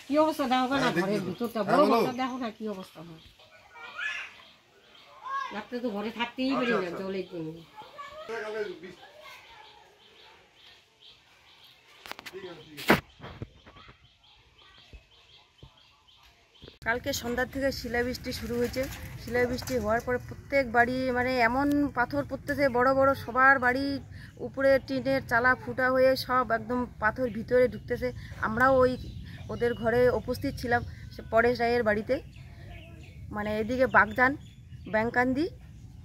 কি অবস্থা দেখো না, ঘরের ভিতরটা বড় ঘরটা দেখো না কি অবস্থা হয়। রাত্রে তো ঘরে থাকতেই পারি না জলের জন্য। কালকে সন্ধ্যার থেকে শিলাবৃষ্টি শুরু হয়েছে। শিলাবৃষ্টি হওয়ার পরে প্রত্যেক বাড়ি মানে এমন পাথর পড়তেছে বড় বড়, সবার বাড়ির উপরে টিনের চালা ফুটা হয়ে সব একদম পাথর ভিতরে ঢুকতেছে। আমরাও ওদের ঘরে উপস্থিত ছিলাম, পরেশ রায়ের বাড়িতে। মানে এদিকে বাগজান, ব্যাংকান্দি,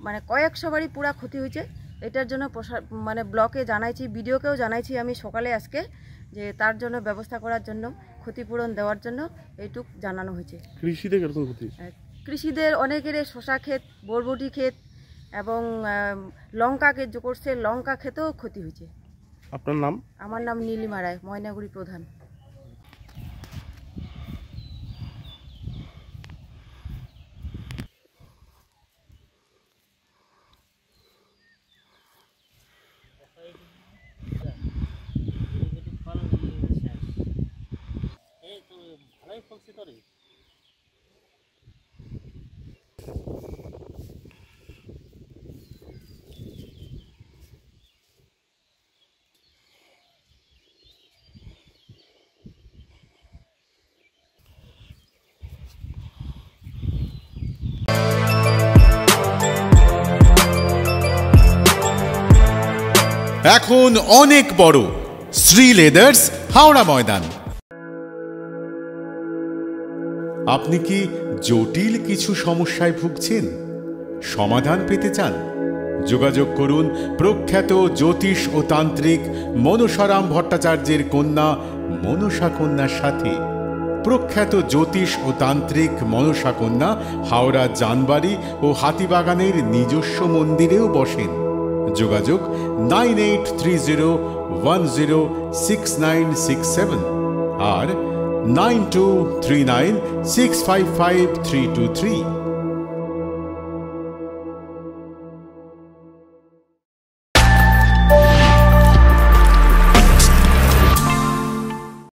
মানে কয়েকশো বাড়ি পুরা ক্ষতি হয়েছে। এটার জন্য মানে ব্লকে জানাইছি, বিডিওকেও জানাইছি আমি সকালে আজকে, যে তার জন্য ব্যবস্থা করার জন্য, ক্ষতিপূরণ দেওয়ার জন্য এইটুক জানানো হয়েছে। কৃষিদের কিরকম ক্ষতি? কৃষিদের অনেকের শশা ক্ষেত, বরবটি ক্ষেত এবং লঙ্কা ক্ষেত করছে, লঙ্কা ক্ষেতেও ক্ষতি হয়েছে। আপনার নাম? আমার নাম নীলিমা রায়, ময়নাগুড়ি প্রধান। এখন অনেক বড় শ্রী লেদার্স হাওড়া ময়দান। আপনি কি জটিল কিছু সমস্যায় ভুগছেন, সমাধান পেতে চান? যোগাযোগ করুন প্রখ্যাত জ্যোতিষ ও তান্ত্রিক মনসারাম ভট্টাচার্যের কন্যা মনসা কন্যার সাথে। প্রখ্যাত জ্যোতিষ ও তান্ত্রিক মনসা কন্যা হাওড়া জানবাড়ি ও হাতিবাগানের নিজস্ব মন্দিরেও বসেন। যোগাযোগ 9830106967 আর 9239655323।